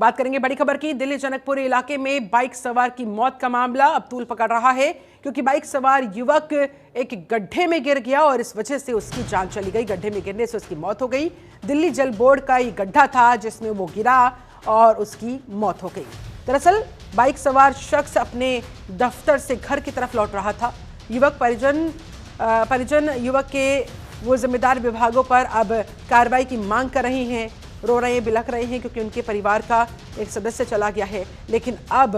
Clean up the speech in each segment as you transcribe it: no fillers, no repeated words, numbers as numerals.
बात करेंगे बड़ी खबर की। दिल्ली जनकपुरी इलाके में बाइक सवार की मौत का मामला अब तूल पकड़ रहा है, क्योंकि बाइक सवार युवक एक गड्ढे में गिर गया और इस वजह से उसकी जान चली गई। गड्ढे में गिरने से उसकी मौत हो गई। दिल्ली जल बोर्ड का ये गड्ढा था जिसमें वो गिरा और उसकी मौत हो गई। दरअसल बाइक सवार शख्स अपने दफ्तर से घर की तरफ लौट रहा था। परिजन युवक के वो जिम्मेदार विभागों पर अब कार्रवाई की मांग कर रहे हैं, रो रहे हैं, बिलख रहे हैं, क्योंकि उनके परिवार का एक सदस्य चला गया है। लेकिन अब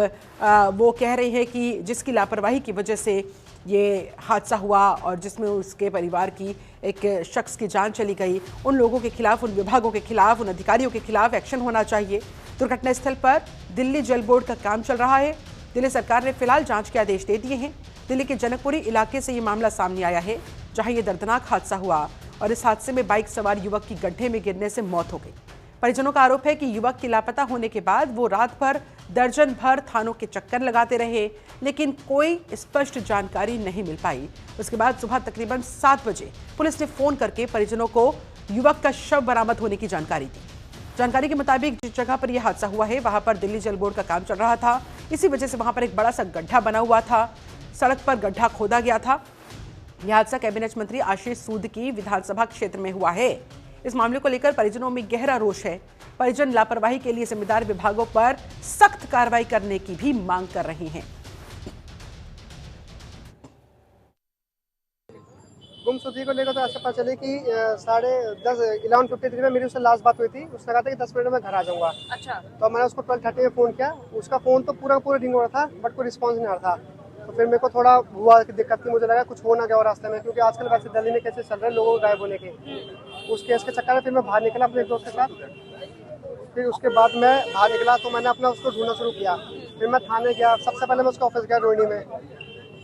वो कह रहे हैं कि जिसकी लापरवाही की वजह से ये हादसा हुआ और जिसमें उसके परिवार की एक शख्स की जान चली गई, उन लोगों के खिलाफ, उन विभागों के खिलाफ, उन अधिकारियों के खिलाफ एक्शन होना चाहिए। दुर्घटना स्थल पर दिल्ली जल बोर्ड का काम चल रहा है। दिल्ली सरकार ने फिलहाल जांच के आदेश दे दिए हैं। दिल्ली के जनकपुरी इलाके से ये मामला सामने आया है, जहां ये दर्दनाक हादसा हुआ और इस हादसे में बाइक सवार युवक की गड्ढे में गिरने से मौत हो गई। परिजनों का आरोप है कि युवक के लापता होने के बाद वो रात भर दर्जन भर थानों के चक्कर लगाते रहे, लेकिन कोई स्पष्ट जानकारी नहीं मिल पाई। उसके बाद सुबह तकरीबन 7 बजे पुलिस ने फोन करके परिजनों को युवक का शव बरामद होने की जानकारी दी। जानकारी के मुताबिक जिस जगह पर यह हादसा हुआ है वहां पर दिल्ली जल बोर्ड का काम चल रहा था। इसी वजह से वहां पर एक बड़ा सा गड्ढा बना हुआ था। सड़क पर गड्ढा खोदा गया था। यह हादसा कैबिनेट मंत्री आशीष सूद की विधानसभा क्षेत्र में हुआ है। इस मामले को लेकर परिजनों में गहरा रोष है। परिजन लापरवाही के लिए जिम्मेदार विभागों पर सख्त कार्रवाई करने की भी मांग कर रहे हैं। गुमशुदगी को लेकर तो ऐसा पता चले कि 11:53 में मेरी उससे लास्ट बात हुई थी। उसने कहा था कि 10 मिनट में घर आ जाऊंगा। अच्छा। तो मैंने उसको 12:30 में फ़ोन किया। उसका फ़ोन तो पूरा रिंग हो रहा था, बट कोई रिस्पॉन्स नहीं आ रहा था। तो फिर मेरे को थोड़ा हुआ कि दिक्कत थी, मुझे लगा कुछ हो ना गया और रास्ते में, क्योंकि आजकल वैसे दिल्ली में केसेस चल रहे हैं लोगों को गायब होने के। उस केस के चक्कर में फिर मैं बाहर निकला अपने एक दोस्त के साथ। फिर उसके बाद मैं बाहर निकला तो मैंने अपना उसको ढूंढना शुरू किया। फिर मैं थाने गया। सबसे पहले मैं उसका ऑफिस गया रोहिणी में।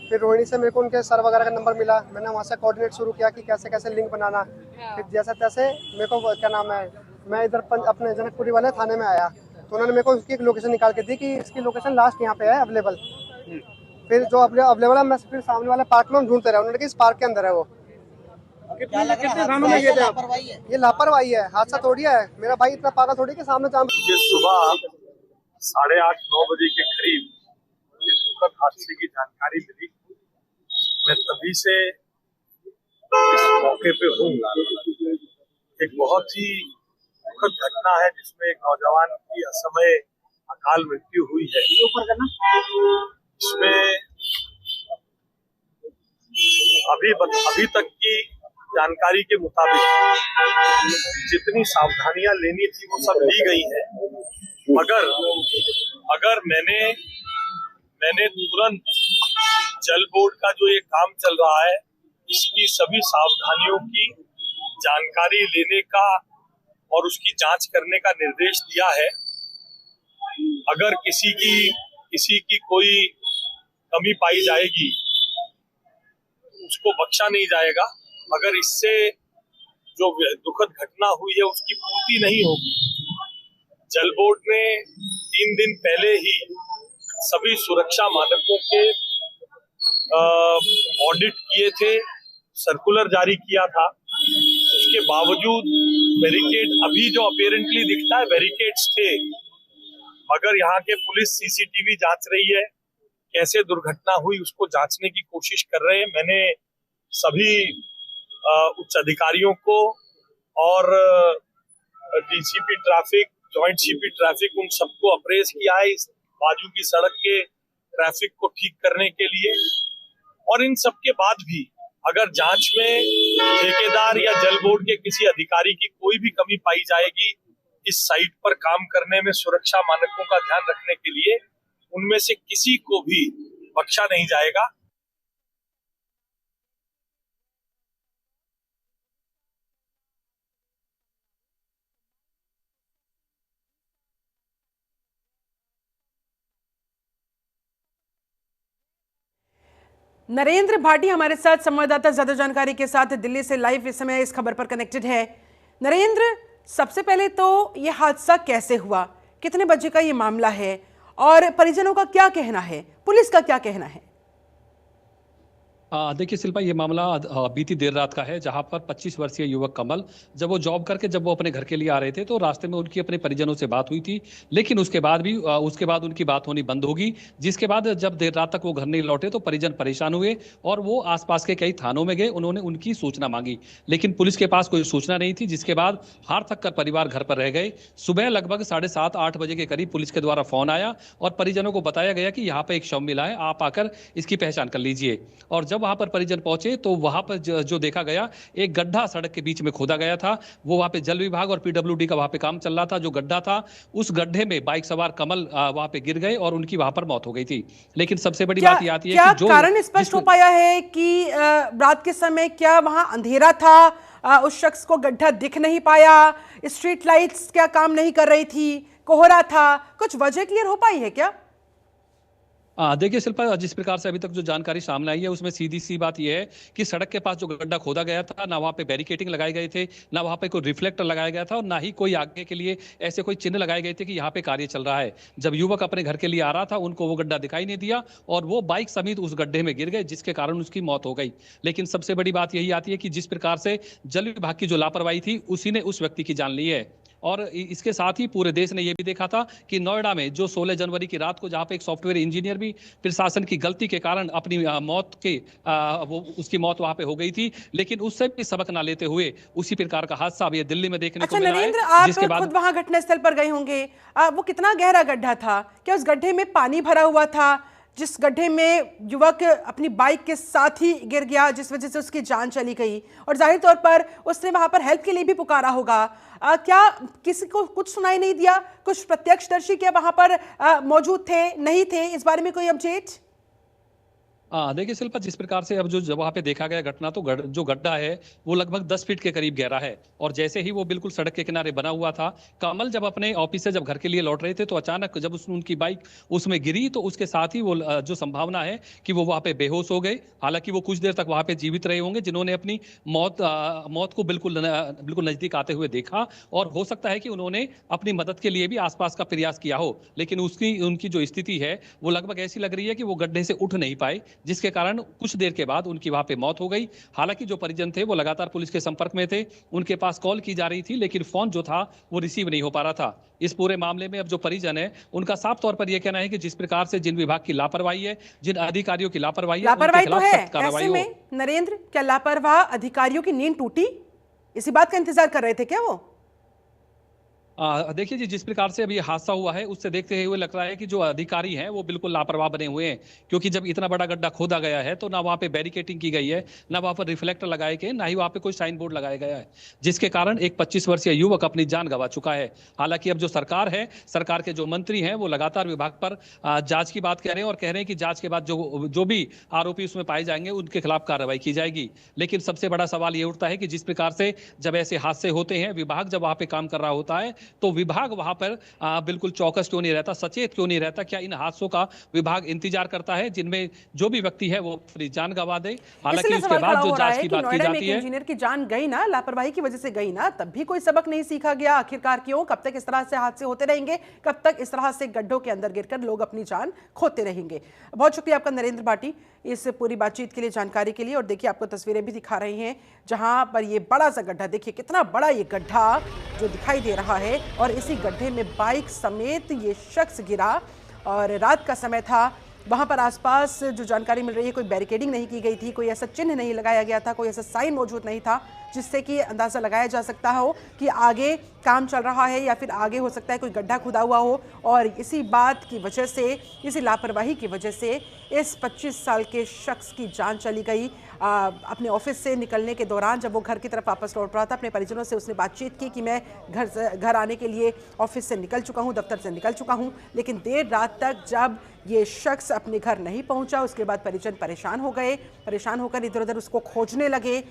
फिर रोहिणी से मेरे को उनके सर वगैरह का नंबर मिला। मैंने वहाँ से कोऑर्डिनेट शुरू किया कि कैसे कैसे लिंक बनाना। फिर जैसे तैसे मेरे को क्या नाम है, मैं इधर अपने जनकपुरी वाले थाने में आया तो उन्होंने मेरे को उसकी एक लोकेशन निकाल के दी कि इसकी लोकेशन लास्ट यहाँ पे है अवेलेबल। फिर जो अवेलेबल है मैं फिर सामने वाले पार्क में ढूंढते रहे। उन्होंने कहा इस पार्क के अंदर है वो। ये लापरवाही है, हादसा थोड़ी है। मेरा भाई इतना पागल थोड़ी कि सामने ये सुबह 8:30-9 बजे के करीब इस दुखद हादसे की जानकारी मिली। मैं तभी से इस मौके पे हूँ। एक बहुत ही दुखद घटना है जिसमें एक नौजवान की असमय अकाल मृत्यु हुई है। इसमें अभी तक की जानकारी के मुताबिक जितनी सावधानियां लेनी थी वो सब ली गई है, मगर मैंने तुरंत जल बोर्ड का जो ये काम चल रहा है इसकी सभी सावधानियों की जानकारी लेने का और उसकी जांच करने का निर्देश दिया है। अगर किसी की कोई कमी पाई जाएगी उसको बख्शा नहीं जाएगा, मगर इससे जो दुखद घटना हुई है उसकी पूर्ति नहीं होगी। जल बोर्ड ने 3 दिन पहले ही सभी सुरक्षा मानकों के ऑडिट किए थे, सर्कुलर जारी किया था। उसके बावजूद बैरिकेड अभी जो अपीयरेंटली दिखता है बैरिकेड्स थे, मगर यहाँ के पुलिस सीसीटीवी जांच रही है। कैसे दुर्घटना हुई उसको जांचने की कोशिश कर रहे हैं। मैंने सभी उच्च अधिकारियों को और DCP traffic, joint CP traffic, उन सबको अप्रेज किया है इस बाजू की सड़क के ट्रैफिक को ठीक करने के लिए। और इन सब के बाद भी अगर जांच में ठेकेदार या जल बोर्ड के किसी अधिकारी की कोई भी कमी पाई जाएगी इस साइट पर काम करने में सुरक्षा मानकों का ध्यान रखने के लिए, उनमें से किसी को भी बख्शा नहीं जाएगा। नरेंद्र भाटी हमारे साथ संवाददाता ज्यादा जानकारी के साथ दिल्ली से लाइव इस समय इस खबर पर कनेक्टेड है। नरेंद्र, सबसे पहले तो यह हादसा कैसे हुआ, कितने बजे का ये मामला है और परिजनों का क्या कहना है, पुलिस का क्या कहना है? देखिए शिल्पा, ये मामला बीती देर रात का है, जहां पर 25 वर्षीय युवक कमल जब वो अपने घर के लिए आ रहे थे तो रास्ते में उनकी अपने परिजनों से बात हुई थी। लेकिन उसके बाद उनकी बात होनी बंद होगी, जिसके बाद जब देर रात तक वो घर नहीं लौटे तो परिजन परेशान हुए और वो आसपास के कई थानों में गए। उन्होंने उनकी सूचना मांगी, लेकिन पुलिस के पास कोई सूचना नहीं थी, जिसके बाद हार थक कर परिवार घर पर रह गए। सुबह लगभग 7:30-8 बजे के करीब पुलिस के द्वारा फोन आया और परिजनों को बताया गया कि यहाँ पे एक शव मिला है, आप आकर इसकी पहचान कर लीजिए। और जब वहां पर परिजन पहुंचे तो वहां पर जो देखा गया, एक गड्ढा सड़क के बीच में खोदा गया था। वो वहां पे जल विभाग और पीडब्ल्यूडी का वहां पे काम चल रहा था। जो गड्ढा था, उस गड्ढे में बाइक सवार कमल वहां पे गिर गए और उनकी वहां पर मौत हो गई थी। लेकिन सबसे बड़ी बात ये आती है कि जो कारण स्पष्ट हो पाया है कि रात के समय क्या वहां अंधेरा था, उस शख्स को गड्ढा दिख नहीं पाया, स्ट्रीट लाइट्स क्या काम नहीं कर रही थी, कोहरा था, कुछ वजह क्लियर हो पाई है क्या? देखिए शिल्पा, जिस प्रकार से अभी तक जो जानकारी सामने आई है उसमें सीधी सी बात यह है कि सड़क के पास जो गड्ढा खोदा गया था, ना वहां पे बैरिकेटिंग लगाए गए थे, ना वहां पे कोई रिफ्लेक्टर लगाया गया था और ना ही कोई आगे के लिए ऐसे कोई चिन्ह लगाए गए थे कि यहाँ पे कार्य चल रहा है। जब युवक अपने घर के लिए आ रहा था, उनको वो गड्ढा दिखाई नहीं दिया और वो बाइक समेत उस गड्ढे में गिर गए, जिसके कारण उसकी मौत हो गई। लेकिन सबसे बड़ी बात यही आती है कि जिस प्रकार से जल विभाग की जो लापरवाही थी, उसी ने उस व्यक्ति की जान ली है। और इसके साथ ही पूरे देश ने यह भी देखा था कि नोएडा में जो 16 जनवरी की रात को जहां पे एक सॉफ्टवेयर इंजीनियर भी प्रशासन की गलती के कारण अपनी उसकी मौत वहां पे हो गई थी, लेकिन उससे भी सबक ना लेते हुए उसी प्रकार का हादसा अब ये दिल्ली में देखने को मिला है। नरेंद्र, आप खुद वहां घटनास्थल पर गए होंगे, वो कितना गहरा गड्ढा था? क्या उस गड्ढे में पानी भरा हुआ था, जिस गड्ढे में युवक अपनी बाइक के साथ ही गिर गया, जिस वजह से उसकी जान चली गई? और जाहिर तौर पर उसने वहां पर हेल्प के लिए भी पुकारा होगा। क्या किसी को कुछ सुनाई नहीं दिया? कुछ प्रत्यक्षदर्शी क्या वहां पर मौजूद थे, नहीं थे? इस बारे में कोई अपडेट? देखिए शिल्पा, जिस प्रकार से अब जो वहां पे देखा गया घटना, तो जो गड्ढा है वो लगभग 10 फीट के करीब गहरा है और जैसे ही वो बिल्कुल सड़क के किनारे बना हुआ था, कमल जब अपने ऑफिस से जब घर के लिए लौट रहे थे तो अचानक जब उनकी बाइक उसमें गिरी तो उसके साथ ही वो जो संभावना है कि वो वहां पे बेहोश हो गए। हालांकि वो कुछ देर तक वहां पे जीवित रहे होंगे, जिन्होंने अपनी मौत को बिल्कुल नजदीक आते हुए देखा और हो सकता है कि उन्होंने अपनी मदद के लिए भी आसपास का प्रयास किया हो, लेकिन उनकी जो स्थिति है वो लगभग ऐसी लग रही है कि वो गड्ढे से उठ नहीं पाए, जिसके कारण कुछ देर के बाद उनकी वहां पे मौत हो गई। हालांकि जो परिजन थे वो लगातार पुलिस के संपर्क में थे, उनके पास कॉल की जा रही थी, लेकिन फोन जो था वो रिसीव नहीं हो पा रहा था। इस पूरे मामले में अब जो परिजन है उनका साफ तौर पर यह कहना है कि जिस प्रकार से जिन विभाग की लापरवाही है, जिन अधिकारियों की लापरवाही तो है, ऐसे में नरेंद्र, क्या लापरवाह अधिकारियों की नींद टूटी? इसी बात का इंतजार कर रहे थे क्या वो? देखिए जी, जिस प्रकार से अभी हादसा हुआ है उससे देखते हुए लग रहा है कि जो अधिकारी हैं वो बिल्कुल लापरवाह बने हुए हैं, क्योंकि जब इतना बड़ा गड्ढा खोदा गया है तो ना वहां पे बैरिकेटिंग की गई है, ना वहां पर रिफ्लेक्टर लगाए गए, ना ही वहां पे कोई साइन बोर्ड लगाया गया है, जिसके कारण एक 25 वर्षीय युवक अपनी जान गंवा चुका है। हालांकि अब जो सरकार है, सरकार के जो मंत्री हैं वो लगातार विभाग पर जांच की बात कह रहे हैं और कह रहे हैं कि जांच के बाद जो भी आरोपी उसमें पाए जाएंगे उनके खिलाफ कार्रवाई की जाएगी। लेकिन सबसे बड़ा सवाल ये उठता है कि जिस प्रकार से जब ऐसे हादसे होते हैं, विभाग जब वहां पे काम कर रहा होता है तो विभाग वहां पर बिल्कुल चौकस क्यों नहीं रहता, सचेत क्यों नहीं रहता? क्या इन हादसों का विभाग इंतजार करता है जिनमें जो भी व्यक्ति है वो अपनी जान गंवा दे? हालांकि उसके बाद जो जांच की बात की जाती है, इंजीनियर की जान गई ना, लापरवाही की वजह से गई ना, तब भी कोई सबक नहीं सीखा गया। आखिरकार क्यों? कब तक इस तरह से हादसे होते रहेंगे? कब तक इस तरह से गड्ढों के अंदर गिरकर लोग अपनी जान खोते रहेंगे? बहुत शुक्रिया आपका नरेंद्र भाटी इस पूरी बातचीत के लिए, जानकारी के लिए। और देखिए, आपको तस्वीरें भी दिखा रहे हैं जहां पर ये बड़ा सा गड्ढा, देखिए कितना बड़ा ये गड्ढा जो दिखाई दे रहा है, और इसी गड्ढे में बाइक समेत ये शख्स गिरा और रात का समय था। वहां पर आसपास जो जानकारी मिल रही है, कोई बैरिकेडिंग नहीं की गई थी, कोई ऐसा चिन्ह नहीं लगाया गया था, कोई ऐसा साइन मौजूद नहीं था जिससे कि अंदाज़ा लगाया जा सकता हो कि आगे काम चल रहा है या फिर आगे हो सकता है कोई गड्ढा खुदा हुआ हो। और इसी बात की वजह से, इसी लापरवाही की वजह से इस 25 साल के शख्स की जान चली गई। अपने ऑफिस से निकलने के दौरान जब वो घर की तरफ वापस लौट रहा था, अपने परिजनों से उसने बातचीत की कि मैं घर आने के लिए ऑफिस से निकल चुका हूँ, दफ्तर से निकल चुका हूँ। लेकिन देर रात तक जब ये शख्स अपने घर नहीं पहुँचा, उसके बाद परिजन परेशान हो गए, परेशान होकर इधर उधर उसको खोजने लगे,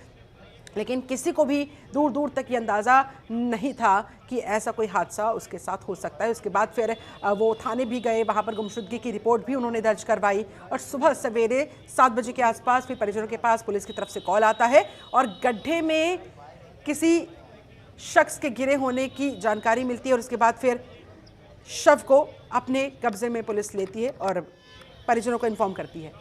लेकिन किसी को भी दूर दूर तक ये अंदाज़ा नहीं था कि ऐसा कोई हादसा उसके साथ हो सकता है। उसके बाद फिर वो थाने भी गए, वहाँ पर गुमशुदगी की रिपोर्ट भी उन्होंने दर्ज करवाई और सुबह सवेरे 7 बजे के आसपास फिर परिजनों के पास पुलिस की तरफ से कॉल आता है और गड्ढे में किसी शख्स के गिरे होने की जानकारी मिलती है और उसके बाद फिर शव को अपने कब्जे में पुलिस लेती है और परिजनों को इन्फॉर्म करती है।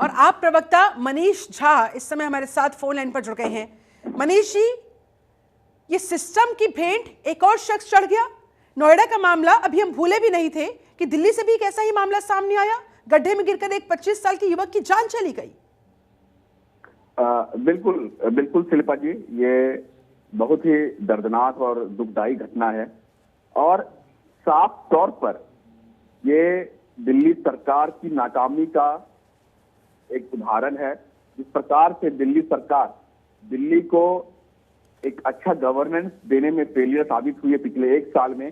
और आप प्रवक्ता मनीष झा इस समय हमारे साथ फोन लाइन पर जुड़ गए हैं। मनीष जी, ये सिस्टम की भेंट एक और शख्स चढ़ गया। नोएडा का मामला अभी हम भूले भी नहीं थे कि दिल्ली से भी एक ऐसा ही मामला सामने आया, गड्ढे में गिरकर एक 25 साल के युवक की जान चली गई। बिल्कुल बिल्कुल शिल्पा जी, ये बहुत ही दर्दनाक और दुखदाई घटना है और साफ तौर पर ये दिल्ली सरकार की नाकामी का एक उदाहरण है। जिस प्रकार से दिल्ली सरकार दिल्ली को एक अच्छा गवर्नेंस देने में फेलियर साबित हुई है पिछले 1 साल में।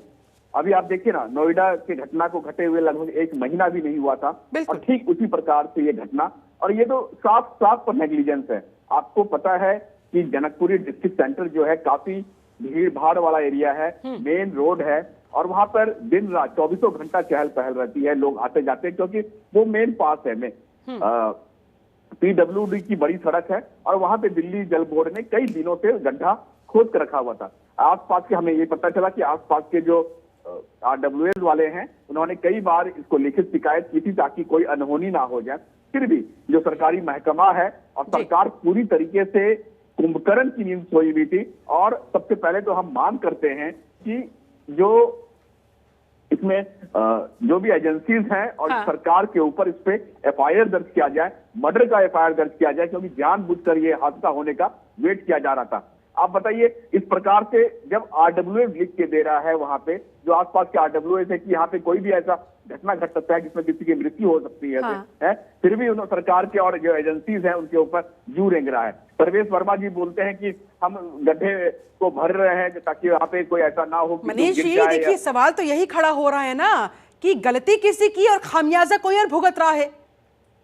अभी आप देखिए ना, नोएडा के घटना को घटे हुए लगभग 1 महीना भी नहीं हुआ था और ठीक उसी प्रकार से ये घटना, और ये तो साफ साफ पर नेग्लिजेंस है। आपको पता है कि जनकपुरी डिस्ट्रिक्ट सेंटर जो है काफी भीड़ भाड़ वाला एरिया है, मेन रोड है और वहां पर दिन रात 24 घंटा चहल पहल रहती है, लोग आते जाते हैं क्योंकि वो मेन पास है में PWD की बड़ी सड़क है और वहां पे दिल्ली जल बोर्ड ने कई दिनों से गड्ढा खोद कर रखा हुआ था। आसपास के हमें ये पता चला कि आसपास के जो RWS वाले हैं उन्होंने कई बार इसको लिखित शिकायत की थी ताकि कोई अनहोनी ना हो जाए। फिर भी जो सरकारी महकमा है और सरकार पूरी तरीके से कुंभकर्ण की नींद सोई हुई थी। और सबसे पहले तो हम मांग करते हैं कि जो इसमें जो भी एजेंसीज हैं और सरकार के ऊपर इस पे FIR दर्ज किया जाए, मर्डर का FIR दर्ज किया जाए, क्योंकि जानबूझकर ये हादसा होने का वेट किया जा रहा था। आप बताइए, इस प्रकार से जब RWS लिख के दे रहा है वहां पे जो आसपास के RWS है कि यहाँ पे कोई भी ऐसा घटना घट सकता है जिसमें किसी की मृत्यु हो सकती है, फिर भी उन सरकार के और जो एजेंसीज हैं उनके ऊपर जू रेंग रहा है। परवेश वर्मा जी बोलते हैं कि हम गड्ढे को भर रहे हैं ताकि वहां पे कोई ऐसा ना हो। मनीष जी, देखिए सवाल तो यही खड़ा हो रहा है ना कि गलती किसी की और खामियाजा कोई और भुगत रहा है,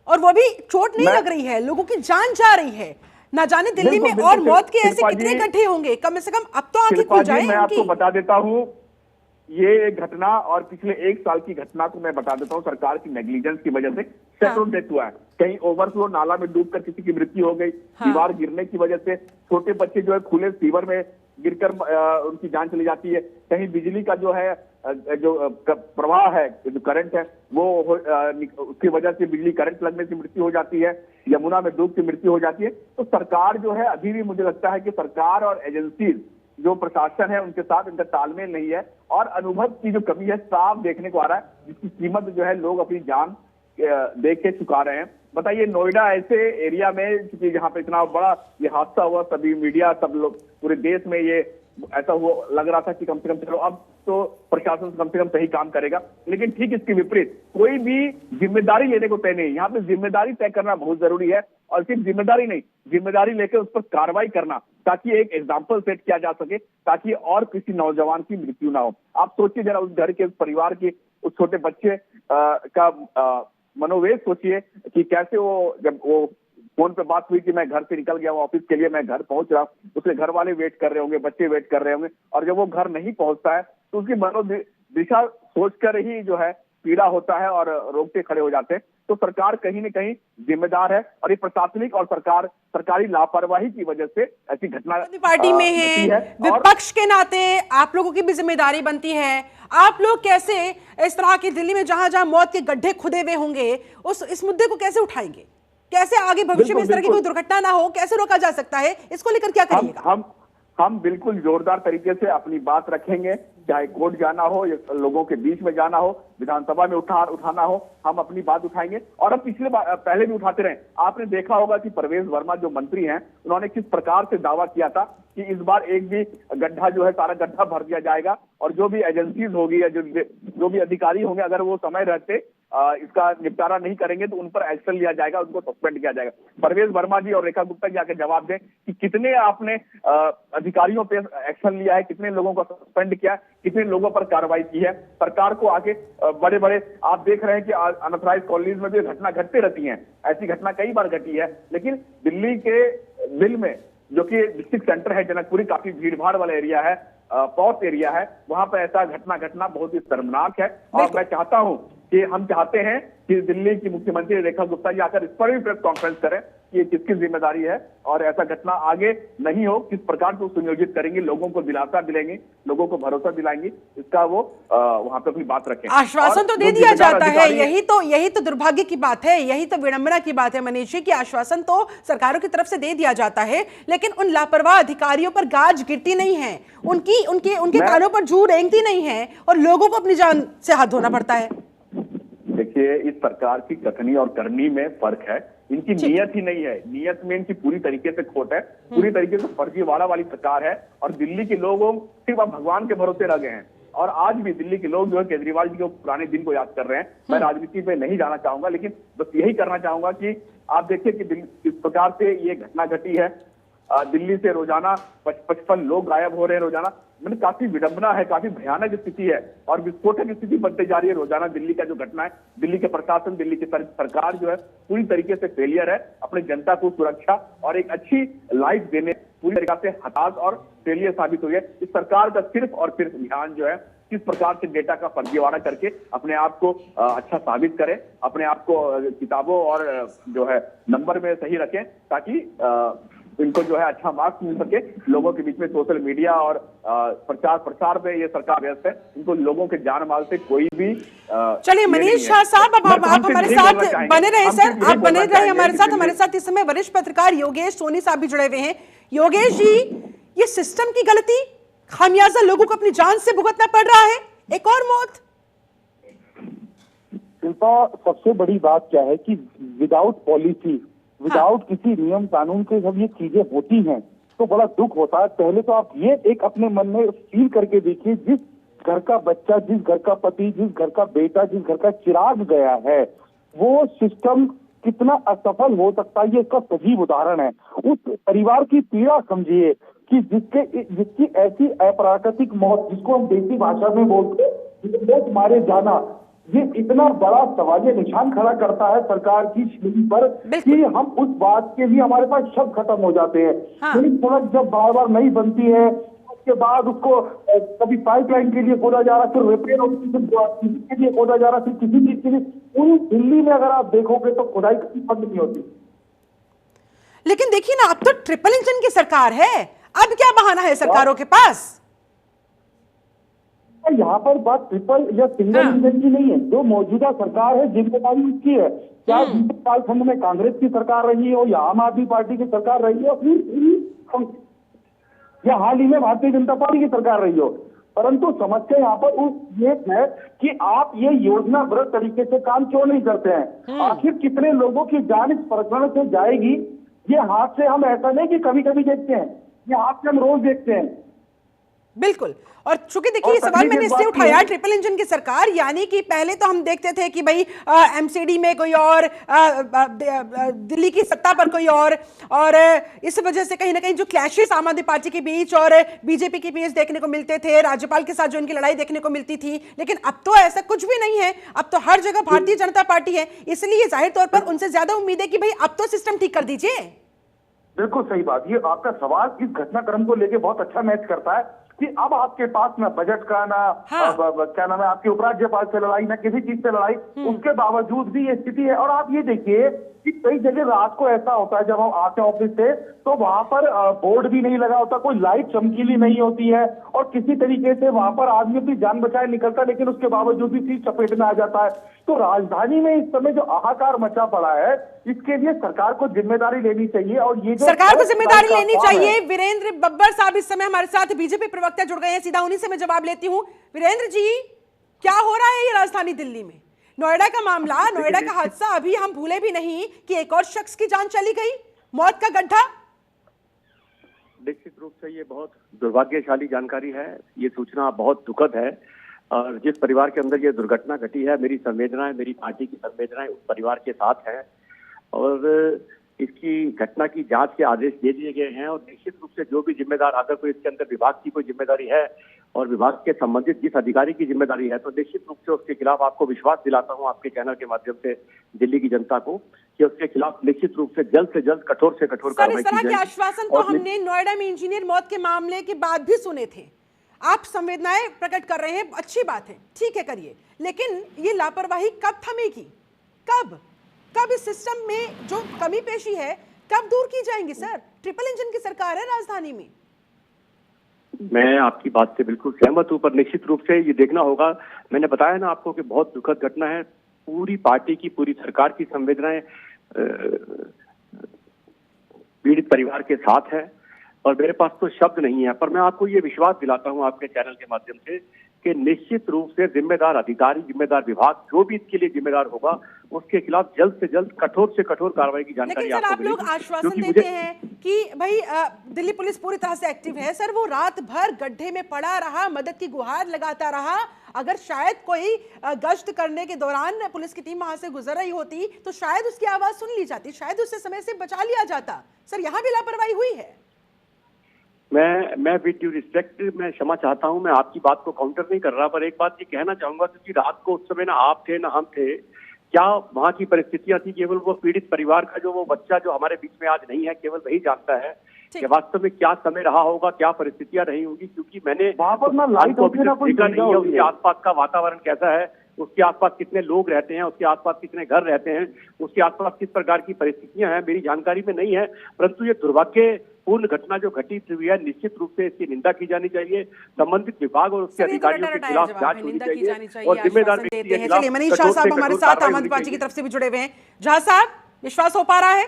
और वो भी चोट नहीं लग रही है, लोगों की जान जा रही है। ना जाने दिल्ली में और मौत के ऐसे कितने गड्ढे होंगे, कम से कम अब तो आंखें खुल जाए। मैं आपको बता देता हूँ, ये घटना और पिछले 1 साल की घटना को मैं बता देता हूँ। सरकार की नेग्लिजेंस की वजह से सैकड़ों डेथ हुआ है। कहीं ओवरफ्लो नाला में डूबकर किसी की मृत्यु हो गई, दीवार गिरने की वजह से छोटे बच्चे जो है खुले सीवर में गिरकर उनकी जान चली जाती है। कहीं बिजली का जो है जो प्रवाह है, जो करंट है, वो उसकी वजह से बिजली करंट लगने से मृत्यु हो जाती है, यमुना में डूब के मृत्यु हो जाती है। तो सरकार जो है, अभी भी मुझे लगता है कि सरकार और एजेंसीज जो प्रशासन है उनके साथ इनका तालमेल नहीं है और अनुभव की जो कमी है साफ देखने को आ रहा है, जिसकी कीमत जो है लोग अपनी जान दे के चुका रहे हैं। बताइए, नोएडा ऐसे एरिया में क्योंकि जहाँ पे इतना बड़ा ये हादसा हुआ, सभी मीडिया सब लोग पूरे देश में ये ऐसा हुआ, लग रहा था कि कम से कम चलो अब तो प्रशासन कम से कम सही काम करेगा, लेकिन ठीक इसके विपरीत कोई भी जिम्मेदारी लेने को तय नहीं। यहाँ पे जिम्मेदारी तय करना बहुत जरूरी है और सिर्फ जिम्मेदारी नहीं, जिम्मेदारी लेकर उस पर कार्रवाई करना ताकि एक एग्जाम्पल सेट किया जा सके, ताकि और किसी नौजवान की मृत्यु ना हो। आप सोचिए जरा, उस घर के, उस परिवार के, उस छोटे बच्चे का मनोवेश सोचिए कि कैसे वो, जब वो फोन पे बात हुई कि मैं घर से निकल गया हूँ ऑफिस के लिए, मैं घर पहुंच रहा, उसके घर वाले वेट कर रहे होंगे, बच्चे वेट कर रहे होंगे, और जब वो घर नहीं पहुंचता है तो उसकी मनोदिशा सोचकर ही जो है पीड़ा होता है और रोकते खड़े हो जाते हैं। तो सरकार कहीं न कहीं जिम्मेदार है और ये प्रशासनिक और सरकारी लापरवाही की वजह से ऐसी घटना पार्टी में है। विपक्ष के नाते आप लोगों की भी जिम्मेदारी बनती है। आप लोग कैसे इस तरह की दिल्ली में जहां जहां मौत के गड्ढे खुदे हुए होंगे इस मुद्दे को कैसे उठाएंगे? कैसे आगे भविष्य में इस तरह की कोई दुर्घटना ना हो, कैसे रोका जा सकता है, इसको लेकर क्या करिएगा? हम बिल्कुल जोरदार तरीके से अपनी बात रखेंगे, चाहे कोर्ट जाना हो या लोगों के बीच में जाना हो, विधानसभा में उठाना हो, हम अपनी बात उठाएंगे और अब पहले भी उठाते रहे। आपने देखा होगा कि परवेश वर्मा जो मंत्री हैं, उन्होंने किस प्रकार से दावा किया था कि इस बार एक भी गड्ढा जो है, सारा गड्ढा भर दिया जाएगा और जो भी एजेंसीज होगी या जो भी अधिकारी होंगे, अगर वो समय रहते इसका निपटारा नहीं करेंगे तो उन पर एक्शन लिया जाएगा, उनको सस्पेंड किया जाएगा। परवेश वर्मा जी और रेखा गुप्ता जी आकर जवाब दें कि कितने आपने अधिकारियों पे एक्शन लिया है, कितने लोगों को सस्पेंड किया, कितने लोगों पर कार्रवाई की है। सरकार को आगे बड़े बड़े, आप देख रहे हैं कि अनऑथराइज कॉलोनीज में भी घटना घटती रहती है, ऐसी घटना कई बार घटी है, लेकिन दिल्ली के दिल में जो कि डिस्ट्रिक्ट सेंटर है जनकपुरी, काफी भीड़ भाड़ वाला एरिया है, पॉथ एरिया है, वहां पर ऐसा घटना बहुत ही शर्मनाक है। और मैं चाहता हूं कि हम चाहते हैं कि दिल्ली की मुख्यमंत्री रेखा गुप्ता जी आकर इस पर भी प्रेस कॉन्फ्रेंस करें कि ये किसकी जिम्मेदारी है और ऐसा घटना आगे नहीं हो, किस प्रकार से सुनियोजित करेंगे, लोगों को दिलासा दिलाएंगे, लोगों को भरोसा दिलाएंगे, इसका वो वहां पे अपनी बात रखें। आश्वासन तो दे दिया जाता है, यही तो दुर्भाग्य की बात है, यही तो विडंबना की बात है मनीष जी, कि आश्वासन तो सरकारों की तरफ से दे दिया जाता है, लेकिन उन लापरवाह अधिकारियों पर गाज गिरती नहीं है, उनके कानों पर जू रेंगती नहीं है और लोगों को अपनी जान से हाथ धोना पड़ता है। देखिए, इस सरकार की कथनी और करनी में फर्क है। इनकी नीयत ही नहीं है, नीयत में इनकी पूरी तरीके से खोट है, पूरी तरीके से फर्जीवाड़ा वाली सरकार है। और दिल्ली के लोगों सिर्फ अब भगवान के भरोसे रह गए हैं। और आज भी दिल्ली के लोग जो है केजरीवाल जी के पुराने दिन को याद कर रहे हैं। मैं राजनीति में नहीं जाना चाहूंगा, लेकिन बस यही करना चाहूंगा कि आप देखिए कि इस प्रकार से ये घटना घटी है। दिल्ली से रोजाना 55 लोग गायब हो रहे हैं रोजाना। मतलब काफी विडंबना है, काफी भयानक स्थिति है और विस्फोटक स्थिति बनते जा रही है रोजाना। दिल्ली का जो घटना है, दिल्ली के प्रशासन, दिल्ली की सरकार जो है पूरी तरीके से फेलियर है अपनी जनता को सुरक्षा और एक अच्छी लाइफ देने, पूरी तरीके से हताश और फेलियर साबित हुई है। इस सरकार का सिर्फ और सिर्फ ध्यान जो है किस प्रकार से डेटा का फर्जीवाड़ा करके अपने आप को अच्छा साबित करें, अपने आप को किताबों और जो है नंबर में सही रखें, ताकि इनको जो है अच्छा मार्क्स मिल सके। लोगों के बीच में सोशल मीडिया और प्रचार प्रसार में ये सरकार व्यस्त है। इनको लोगों के जान माल से कोई भी चलिए मनीष शाह साहब, अब आप हमारे साथ बने रहे सर, आप बने रहे हमारे साथ इस समय वरिष्ठ पत्रकार योगेश सोनी साहब भी जुड़े हुए हैं। योगेश जी, ये सिस्टम की गलती, खामियाजा लोगों को अपनी जान से भुगतना पड़ रहा है, एक और मौत। शिल्पा, सबसे बड़ी बात क्या है कि विदाउट पॉलिसी, विदाउट किसी नियम कानून के जब ये चीजें होती हैं तो बड़ा दुख होता है। पहले तो आप ये एक अपने मन में फील करके देखिए, जिस घर का बच्चा, जिस घर का पति, जिस घर का बेटा, जिस घर का चिराग गया है, वो सिस्टम कितना असफल हो सकता है, ये इसका सजीव उदाहरण है। उस परिवार की पीड़ा समझिए कि जिसकी ऐसी अप्राकृतिक मौत, जिसको हम देसी भाषा में बोलते हैं मौत मारे जाना, ये इतना बड़ा सवालिया निशान खड़ा करता है सरकार की श्रेणी पर कि हम उस बात के लिए हमारे पास शब्द खत्म हो जाते हैं। सड़क जब बार बार नहीं बनती है, उसके बाद उसको कभी पाइपलाइन के लिए खोदा जा रहा, फिर रिपेयर के लिए खोदा जा रहा, फिर किसी चीज के लिए। पूरी दिल्ली में अगर आप देखोगे तो खुदाई कभी बंद नहीं होती। लेकिन देखिए ना, अब तो ट्रिपल इंजन की सरकार है, अब क्या बहाना है सरकारों के पास? यहाँ पर बात ट्रिपल या सिंगल इंजन की नहीं है। जो मौजूदा सरकार है जिम्मेदारी उसकी है, चाहे कालखंड में कांग्रेस की सरकार रही हो या आम आदमी पार्टी की सरकार रही हो या हाल ही में भारतीय जनता पार्टी की सरकार रही हो। परंतु समस्या यहाँ पर ये है कि आप ये योजनाबद्ध तरीके से काम क्यों नहीं करते हैं? आखिर कितने लोगों की जान इस प्रकरण से जाएगी? ये हाथ से हम ऐसा नहीं कि कभी कभी देखते हैं, ये हाथ से हम रोज देखते हैं। बिल्कुल। और चूंकि देखिए सवाल मैंने इसलिए उठाया, ट्रिपल इंजन की सरकार, यानी कि पहले तो हम देखते थे कि भाई एमसीडी में कोई और, दिल्ली की सत्ता पर कोई और इस वजह से कहीं ना कहीं जो क्लैशेस आम आदमी पार्टी के बीच और बीजेपी के बीच देखने को मिलते थे, राज्यपाल के साथ जो इनकी लड़ाई देखने को मिलती थी। लेकिन अब तो ऐसा कुछ भी नहीं है, अब तो हर जगह भारतीय जनता पार्टी है, इसलिए जाहिर तौर पर उनसे ज्यादा उम्मीद है कि भाई अब तो सिस्टम ठीक कर दीजिए। बिल्कुल सही बात, ये आपका सवाल इस घटनाक्रम को लेके बहुत अच्छा मैच करता है कि अब आपके पास ना बजट का, ना क्या नाम है, आपके उपराज्यपाल से लड़ाई, ना किसी चीज से लड़ाई, उसके बावजूद भी ये स्थिति है। और आप ये देखिए कि कई जगह रात को ऐसा होता है जब हम आते हैं ऑफिस से तो वहां पर बोर्ड भी नहीं लगा होता, कोई लाइट चमकीली नहीं होती है और किसी तरीके से वहां पर आदमी अपनी जान बचाए निकलता है, लेकिन उसके बावजूद भी चीज चपेट में आ जाता है। तो राजधानी में इस समय जो हाहाकार मचा पड़ा है, इसके लिए सरकार को जिम्मेदारी लेनी चाहिए। और ये जो सरकार को जिम्मेदारी लेनी चाहिए। वीरेंद्र बब्बर साहब इस समय हमारे साथ बीजेपी प्रवक्ता जुड़ गए हैं, सीधा उन्हीं से मैं जवाब लेती हूं। वीरेंद्र जी, क्या हो रहा है ये राजधानी दिल्ली में? नोएडा का मामला, नोएडा का हादसा, अभी हम भूले भी नहीं कि एक और शख्स की जान चली गई, मौत का गड्ढा। निश्चित रूप से ये बहुत दुर्भाग्यशाली जानकारी है, ये सूचना बहुत दुखद है। और जिस परिवार के अंदर ये दुर्घटना घटी है, मेरी संवेदनाएं, मेरी पार्टी की संवेदनाएं उस परिवार के साथ है और इसकी घटना की जांच के आदेश दे दिए गए हैं। और निश्चित रूप से जो भी जिम्मेदार, अगर कोई इसके अंदर विभाग की कोई जिम्मेदारी है और विभाग के संबंधित जिस अधिकारी की जिम्मेदारी है, तो निश्चित रूप से उसके खिलाफ आपको विश्वास दिलाता हूं आपके चैनल के माध्यम से दिल्ली की जनता को कि उसके खिलाफ निश्चित रूप से जल्द कठोर से कठोर कार्रवाई की जाएगी। आश्वासन तो हमने नोएडा में इंजीनियर मौत के मामले के बाद भी सुने थे। आप संवेदनाएं प्रकट कर रहे हैं, अच्छी बात है, ठीक है, करिए, लेकिन ये लापरवाही कब थमेगी? कब इस सिस्टम में जो कमी पेशी है, कब दूर की जाएंगी सर? ट्रिपल इंजन की सरकार है राजधानी में। मैं आपकी बात से बिल्कुल सहमत हूं, पर निश्चित रूप से ये देखना होगा। मैंने बताया ना आपको कि बहुत दुखद घटना है। पूरी पार्टी की, पूरी सरकार की संवेदनाएं पीड़ित परिवार के साथ है और मेरे पास तो शब्द नहीं है। पर मैं आपको ये विश्वास दिलाता हूं आपके चैनल के माध्यम से कि निश्चित रूप से जिम्मेदार अधिकारी, जिम्मेदार विभाग, जो भी इसके लिए जिम्मेदार होगा, उसके खिलाफ जल्द से जल्द कठोर से कठोर कार्रवाई की जानकारी लेकिन सर आप लोग आश्वासन देते हैं कि भाई दिल्ली पुलिस पूरी तरह से एक्टिव है। सर वो रात भर गड्ढे में पड़ा रहा, मदद की गुहार लगाता रहा। अगर शायद कोई गश्त करने के दौरान पुलिस की टीम वहां से गुजर रही होती तो शायद उसकी आवाज सुन ली जाती, शायद उसे समय से बचा लिया जाता। सर यहाँ भी लापरवाही हुई है। मैं विद ड्यू रिस्पेक्ट मैं क्षमा चाहता हूं, मैं आपकी बात को काउंटर नहीं कर रहा, पर एक बात ये कहना चाहूंगा क्योंकि रात को उस समय ना आप थे ना हम थे, क्या वहां की परिस्थितियां थी केवल वो पीड़ित परिवार का जो वो बच्चा जो हमारे बीच में आज नहीं है, केवल वही जानता है कि वास्तव में क्या समय रहा होगा, क्या परिस्थितियां रही होगी। क्योंकि मैंने वहां पर ना लाइट होती है ना कोई देखा नहीं है उसके आसपास का वातावरण कैसा है, उसके आसपास कितने लोग रहते हैं, उसके आसपास कितने घर रहते हैं, उसके आसपास किस प्रकार की परिस्थितियां हैं, मेरी जानकारी में नहीं है। परंतु ये दुर्भाग्यपूर्ण घटना जो घटित हुई है, निश्चित रूप से इसकी निंदा की जानी चाहिए। संबंधित विभाग और उसके अधिकारियों के खिलाफ जांच होनी चाहिए और जिम्मेदार व्यक्ति के खिलाफ। चलिए मनीष झा साहब हमारे साथ आम आदमी पार्टी की तरफ से भी जुड़े हुए हैं। झा साहब, विश्वास हो पा रहा है?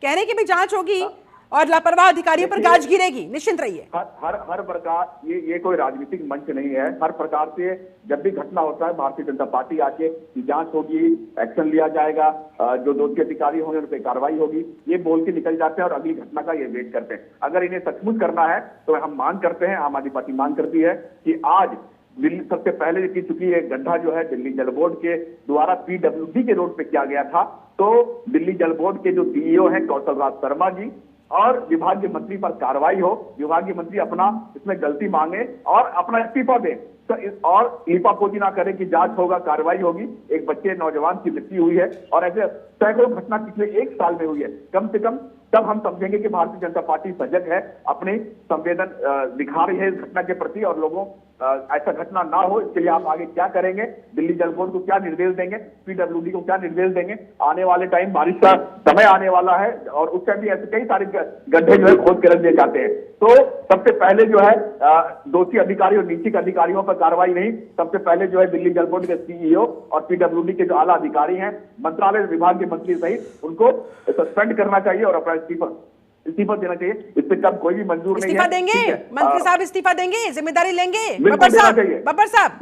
कह रहे कि भी जांच होगी और लापरवाह अधिकारियों पर गाज गिरेगी, निश्चिंत रहिए। हर प्रकार ये कोई राजनीतिक मंच नहीं है। हर प्रकार से जब भी घटना होता है भारतीय जनता पार्टी आके जांच होगी, एक्शन लिया जाएगा, जो दोषी अधिकारी होंगे उन पर कार्रवाई होगी, ये बोल के निकल जाते हैं और अगली घटना का ये वेट करते हैं। अगर इन्हें सचमुच करना है तो हम मांग करते हैं, आम आदमी पार्टी मांग करती है कि आज दिल्ली सबसे पहले की चुकी एक गड्ढा जो है दिल्ली जल बोर्ड के द्वारा पीडब्ल्यूडी के रोड पे किया गया था, तो दिल्ली जल बोर्ड के जो सीईओ हैं कौशल राज शर्मा जी और विभागीय मंत्री पर कार्रवाई हो, विभागीय मंत्री अपना इसमें गलती मांगे और अपना इस्तीफा दें तो और लीपापोती ना करें कि जांच होगा, कार्रवाई होगी। एक बच्चे नौजवान की मृत्यु हुई है और ऐसे सैकड़ों घटना पिछले एक साल में हुई है। कम से कम तब हम समझेंगे कि भारतीय जनता पार्टी सजग है, अपनी संवेदन दिखा रही है इस घटना के प्रति और लोगों ऐसा घटना ना हो इसके लिए आप आगे क्या करेंगे, दिल्ली जल बोर्ड को क्या निर्देश देंगे, पीडब्ल्यूडी को क्या निर्देश देंगे। आने वाले टाइम बारिश का समय आने वाला है और उस टाइम भी ऐसे कई सारे गड्ढे जो है खोद के रख दिए जाते हैं। तो सबसे पहले जो है दोषी अधिकारी और नीचे के अधिकारियों पर कार्रवाई नहीं, सबसे पहले जो है दिल्ली जल बोर्ड के सीईओ और पीडब्ल्यूडी के जो आला अधिकारी हैं, मंत्रालय विभाग के मंत्री सहित उनको सस्पेंड करना चाहिए और अपना इस्तीफा देना चाहिए। इस पे कब कोई भी मंजूर नहीं है। इस्तीफा देंगे मंत्री साहब, इस्तीफा देंगे, जिम्मेदारी लेंगे बब्बर साहब।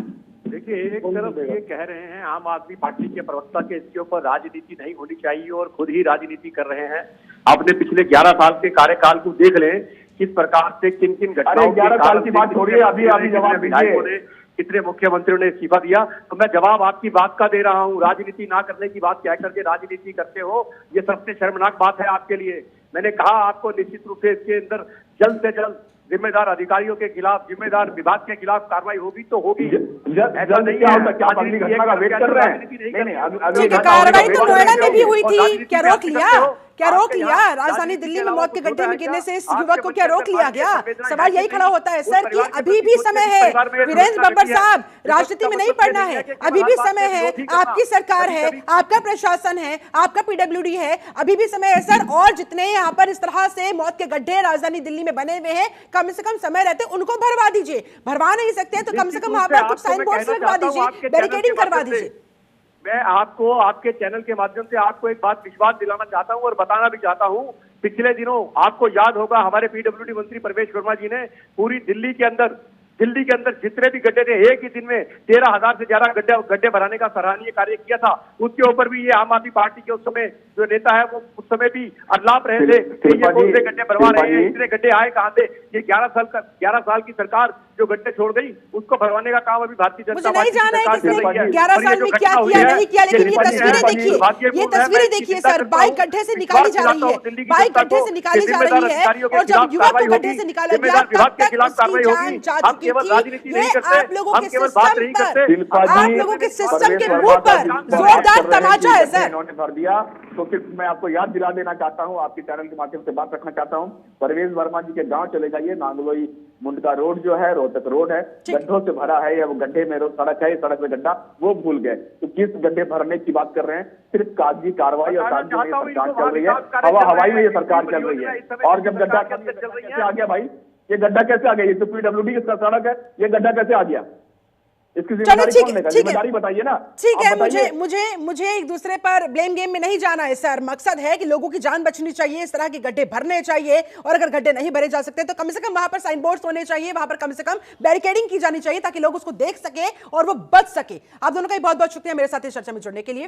देखिए, एक तरफ ये कह रहे हैं आम आदमी पार्टी के प्रवक्ता के इसके ऊपर राजनीति नहीं होनी चाहिए और खुद ही राजनीति कर रहे हैं। आपने पिछले 11 साल के कार्यकाल को देख लें, किस प्रकार से किन किन घटनाओं 11 साल की बात छोड़िए, अभी जवाब विधायकों ने, कितने मुख्यमंत्रियों ने इस्तीफा दिया। तो मैं जवाब आपकी बात का दे रहा हूँ। राजनीति ना करने की बात कह करके राजनीति करते हो, ये सबसे शर्मनाक बात है आपके लिए। मैंने कहा आपको निश्चित रूप से इसके अंदर जल्द से जल्द जिम्मेदार अधिकारियों के खिलाफ, जिम्मेदार विभाग के खिलाफ कार्रवाई होगी तो होगी। ऐसा नहीं होता क्या आप अगली घटना का वेट कर रहे हैं? नहीं, कार्रवाई तो नोएडा में भी हुई थी, क्या रोक लिया? क्या रोक लिया? राजधानी दिल्ली में मौत के गड्ढे में गिरने से इस युवक को क्या रोक लिया गया? सवाल यही खड़ा होता है सर कि अभी भी समय है। वीरेंद्र बब्बर साहब, राजनीति में नहीं पड़ना है, अभी भी समय है। आपकी सरकार है, आपका प्रशासन है, आपका पीडब्ल्यूडी है, अभी भी समय है सर। और जितने यहाँ पर इस तरह से मौत के गड्ढे राजधानी दिल्ली में बने हुए हैं, कम से कम समय रहते उनको भरवा दीजिए। भरवा नहीं सकते तो कम से कम वहां पर कुछ साइन बोर्ड लगवा दीजिए, बैरिकेडिंग करवा दीजिए। मैं आपको आपके चैनल के माध्यम से आपको एक बात विश्वास दिलाना चाहता हूं और बताना भी चाहता हूं। पिछले दिनों आपको याद होगा हमारे पीडब्ल्यूडी मंत्री प्रवेश वर्मा जी ने पूरी दिल्ली के अंदर जितने भी गड्ढे थे, एक ही दिन में 13,000 से ज्यादा गड्ढे भराने का सराहनीय कार्य किया था। उसके ऊपर भी ये आम आदमी पार्टी के उस समय जो नेता है वो उस समय भी अल्लाप रहे थे कि ये कौन से गड्ढे भरवा रहे हैं, इतने गड्ढे आए कहां से। ये 11 साल की सरकार जो गड्ढे छोड़ गई उसको भरवाने का काम अभी भारतीय जनता पार्टी सरकार कर रही है। 11 साल में क्या किया नहीं किया, लेकिन ये तस्वीरें देखिए, ये तस्वीरें देखिए सर, बाइक गड्ढे से निकाली जा रही है, बाइक गड्ढे से निकाली जा रही है और जब युवक को गड्ढे से निकाला गया तब तक उसकी जान जा चुकी केवल राजनीति नहीं करते, आप लोगों हम के केवल बात नहीं सिस्टम करते। पर, आप लोगों के सिस्टम के मुंह पर जोरदार तमाचा है सर। इन्होंने भर दिया, तो सिर्फ मैं आपको याद दिला देना चाहता हूँ, आपके चैनल के माध्यम से बात रखना चाहता हूँ, परवेज वर्मा जी के गांव चले जाइए, नांगलोई मुंडका रोड जो है, रोहतक रोड है, गड्ढों से भरा है, या वो गड्ढे में सड़क है, सड़क में गड्ढा, वो भूल गए। तो किस गड्ढे भरने की बात कर रहे हैं? सिर्फ कागजी कार्रवाई और कागजी में सरकार चल रही है, हवाई में ये सरकार चल रही है। और जब गड्ढा कैसे आ गया भाई, ये गड्ढा कैसे आ गया? ये तो पीडब्ल्यूडी की सड़क है, ये गड्ढा कैसे आ गया? इसकी जिम्मेदारी कौन लेगा? जिम्मेदारी बताइए ना। ठीक है, मुझे एक दूसरे पर ब्लेम गेम में नहीं जाना है सर। मकसद है कि लोगों की जान बचनी चाहिए, इस तरह के गड्ढे भरने चाहिए, और अगर गड्ढे नहीं भरे जा सकते तो कम से कम वहां पर साइन बोर्ड्स होने चाहिए, वहां पर कम से कम बैरिकेडिंग की जानी चाहिए ताकि लोग उसको देख सके और वो बच सके। आप दोनों का बहुत बहुत शुक्रिया मेरे साथ इस चर्चा में जुड़ने के लिए।